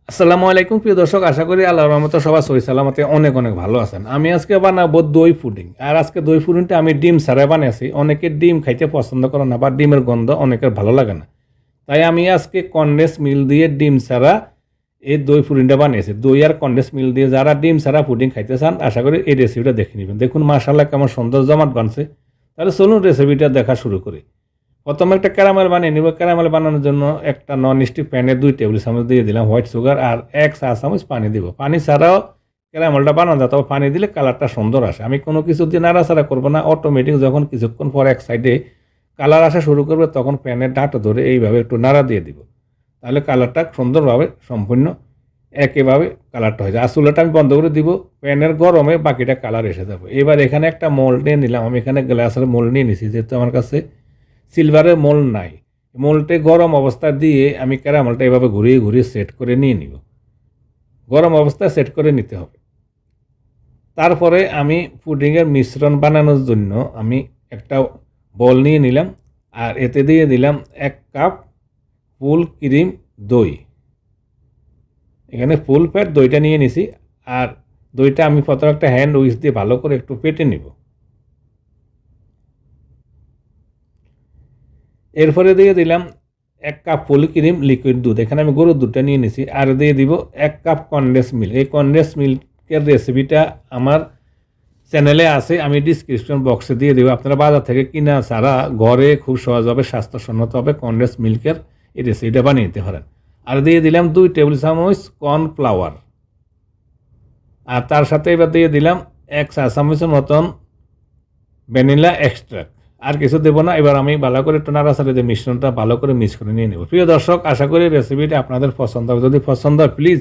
আসসালামু আলাইকুম প্রিয় দর্শক, আশা করি আল্লাহর রহমতে সবাই সহি সালামতে অনেক অনেক ভালো আছেন। আমি আজকে বানাবো দই পুডিং। আর আজকে দই পুডিংটা আমি ডিম ছাড়া বানিয়েছি। অনেকে ডিম খাইতে পছন্দ করে না বা ডিমের গন্ধ অনেকের ভালো লাগে না, তাই আমি আজকে কনডেন্স মিল্ক দিয়ে ডিম ছাড়া এই দই পুডিংটা বানিয়েছি। দই আর কনডেন্স মিল্ক দিয়ে যারা ডিম ছাড়া পুডিং খাইতে চান, আশা করি এই রেসিপিটা দেখে নেবেন। দেখুন মাশাআল্লাহ কেমন সুন্দর জমাট বানছে। তাহলে চলুন রেসিপিটা দেখা শুরু করি। প্রথমে একটা ক্যারামেল বানিয়ে নিব। ক্যারামেল বানানোর জন্য একটা নন স্টিক প্যানে 2 টেবিল চামচ দিয়ে দিলাম হোয়াইট সুগার আর 1 চা চামচ পানি দিব। পানি ছাড়াও ক্যারামেলটা বানানো যায়, তবে পানি দিলে কালারটা সুন্দর আসে। আমি কোনো কিছু দিয়ে নাড়াচাড়া করবো না, অটোমেটিক যখন কিছুক্ষণ পর এক সাইডে কালার আসা শুরু করবে তখন প্যানের ডাঁটা ধরে এইভাবে একটু নাড়া দিয়ে দিব। তাহলে কালারটা সুন্দরভাবে সম্পূর্ণ একইভাবে কালারটা হয়ে যায়। আর চুলাটা আমি বন্ধ করে দিব, প্যানের গরমে বাকিটা কালার এসে যাবে। এবার এখানে একটা মোল্ড নিয়ে নিলাম। আমি এখানে গ্লাসের মোল্ড নিয়ে নিছি, যেহেতু আমার কাছে সিলভারের মোল্ড নাই। মোল্ডে গরম অবস্থা দিয়ে আমি ক্যারামেলটা এভাবে ঘুরিয়ে ঘুরিয়ে সেট করে নিয়ে নিব। গরম অবস্থায় সেট করে নিতে হবে। তারপরে আমি পুডিংয়ের মিশ্রণ বানানোর জন্য আমি একটা বল নিয়ে নিলাম আর এতে দিয়ে দিলাম 1 কাপ ফুল ক্রিম দই। এখানে ফুল ফ্যাট দইটা নিয়ে নিছি। আর দইটা আমি প্রথমে একটা হ্যান্ড উইচ দিয়ে ভালো করে একটু পেটে নিব। এরপরে দিয়ে দিলাম 1 কাপ ফুল ক্রিম লিকুইড দুধ। এখানে আমি গরুর দুধটা নিয়ে নিছি। আর দিয়ে দিব 1 কাপ কনডেন্স মিল্ক। এই কনডেন্স মিল্কের রেসিপিটা আমার চ্যানেলে আছে, আমি ডিসক্রিপশন বক্সে দিয়ে দেবো। আপনারা বাজার থেকে কিনা ছাড়া ঘরে খুব সহজভাবে স্বাস্থ্যসম্মতভাবে কনডেন্স মিল্কের এই রেসিপিটা বানিয়ে নিতে পারেন। আর দিয়ে দিলাম 2 টেবিল চামচ কর্নফ্লাওয়ার। আর তার সাথে এবার দিয়ে দিলাম 1 চা চামচের মতন ভ্যানিলা এক্সট্রাক্ট। আর কিছু দেবো না। এবার আমি ভালো করে একটু নাড়াচাড়া দিয়ে মিশ্রণটা ভালো করে মিক্স করে নিয়ে নেব। প্রিয় দর্শক, আশা করি রেসিপিটা আপনাদের পছন্দ হবে। যদি পছন্দ হয় প্লিজ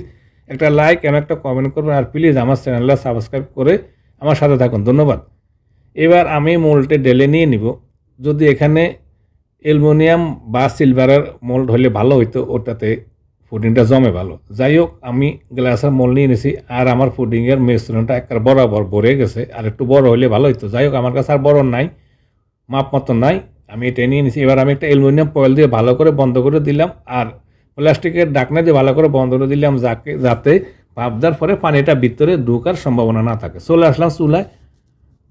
একটা লাইক এবং একটা কমেন্ট করবেন। আর প্লিজ আমার চ্যানেলটা সাবস্ক্রাইব করে আমার সাথে থাকুন। ধন্যবাদ। এবার আমি মোল্ডে ঢেলে নিয়ে নিব। যদি এখানে অ্যালুমিনিয়াম বা সিলভারের মোল্ড হলে ভালো হইতো, ওটাতে পুডিংটা জমে ভালো। যাই হোক, আমি গ্লাসের মোল্ড নিয়ে নিয়েছি। আর আমার পুডিংয়ের মিশ্রণটা একটা বরাবর ভরে গেছে। আর একটু বড় হলে ভালো হইতো। যাই হোক, আমার কাছে আর বড় নাই, মাপ মতো নাই, আমি এটা নিয়ে নিয়েছি। এবার আমি একটা অ্যালুমিনিয়াম ফয়েল দিয়ে ভালো করে বন্ধ করে দিলাম। আর প্লাস্টিকের ঢাকনা দিয়ে ভালো করে বন্ধ করে দিলাম, যাতে ভাপ দেওয়ার পরে পানিটা ভিতরে ঢোকার সম্ভাবনা না থাকে। চলে আসলাম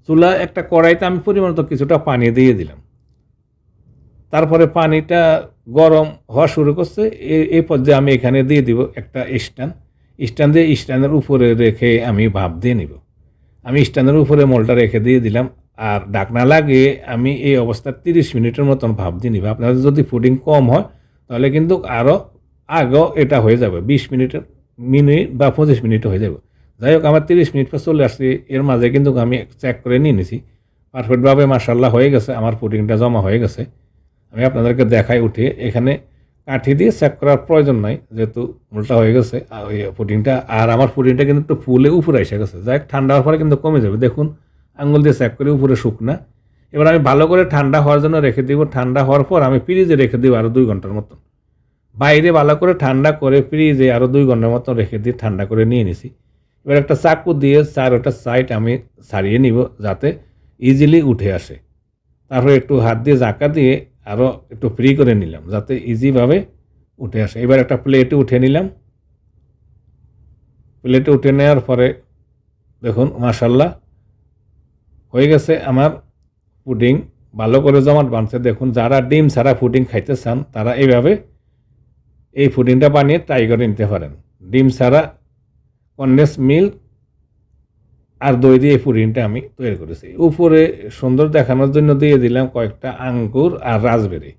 চুলায় একটা কড়াইতে আমি পরিমাণ মতো কিছুটা পানি দিয়ে দিলাম। তারপরে পানিটা গরম হওয়া শুরু করছে। এই পর্যায়ে আমি এখানে দিয়ে দিব একটা স্ট্যান্ড দিয়ে স্ট্যান্ডের উপরে রেখে আমি ভাপ দিয়ে নিব। আমি স্ট্যান্ডের উপরে মোলটা রেখে দিয়ে দিলাম। আর ঢাকনা লাগিয়ে আমি এই অবস্থায় 30 মিনিটের মতন ভাপ দিয়ে নিব। আপনাদের যদি পুডিং কম হয় তাহলে কিন্তু আরও আগেও এটা হয়ে যাবে, 20 মিনিট বা 25 মিনিটে হয়ে যাবে। যাই হোক, আমার 30 মিনিট পর চলে আসছি। এর মাঝে কিন্তু আমি চেক করে নিয়ে নিছি, পারফেক্টভাবে মাশাআল্লাহ হয়ে গেছে। আমার পুডিংটা জমা হয়ে গেছে। আমি আপনাদেরকে দেখাই উঠে। এখানে কাঠি দিয়ে চেক করার প্রয়োজন নাই, যেহেতু উল্টা হয়ে গেছে ওই পুডিংটা। আর আমার পুডিংটা কিন্তু একটু ফুলে উপরে এসে গেছে। যাই হোক, ঠান্ডা হওয়ার পরে কিন্তু কমে যাবে। দেখুন, আঙুল দিয়ে চেক করে উপরে শুকনা। এবার আমি ভালো করে ঠান্ডা হওয়ার জন্য রেখে দিব। ঠান্ডা হওয়ার পর আমি ফ্রিজে রেখে দিব আরও 2 ঘন্টার মতন। বাইরে ভালো করে ঠান্ডা করে ফ্রিজে আরও 2 ঘন্টার মতন রেখে দিয়ে ঠান্ডা করে নিয়ে নিছি। এবার একটা চাকু দিয়ে চারোটা সাইড আমি ছাড়িয়ে নিব, যাতে ইজিলি উঠে আসে। তারপরে একটু হাত দিয়ে জাঁকা দিয়ে আরও একটু ফ্রি করে নিলাম, যাতে ইজিভাবে উঠে আসে। এবার একটা প্লেটে উঠে নিলাম। প্লেটে উঠে নেওয়ার পরে দেখুন মাশাআল্লাহ হয়ে গেছে আমার পুডিং। ভালো করে জমাট বানছে। দেখুন, যারা ডিম ছাড়া পুডিং খাইতে চান তারা এইভাবে এই পুডিংটা বানিয়ে ট্রাই করে নিতে পারেন। ডিম ছাড়া কনডেন্স মিল্ক আর দই দিয়ে এই পুডিংটা আমি তৈরি করেছি। উপরে সুন্দর দেখানোর জন্য দিয়ে দিলাম কয়েকটা আঙ্গুর আর রাসবেরি।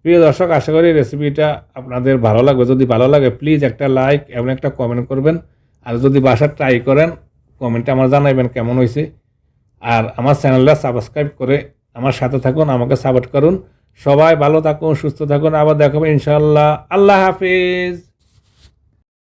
প্রিয় দর্শক, আশা করি রেসিপিটা আপনাদের ভালো লাগবে। যদি ভালো লাগে প্লিজ একটা লাইক এবং একটা কমেন্ট করবেন। আর যদি বাসায় ট্রাই করেন কমেন্টে আমার জানাবেন কেমন হয়েছে। আর আমার চ্যানেলটা সাবস্ক্রাইব করে আমার সাথে থাকুন, আমাকে সাপোর্ট করুন। সবাই ভালো থাকুন, সুস্থ থাকুন। আবার দেখাবো ইনশাআল্লাহ। আল্লাহ হাফিজ।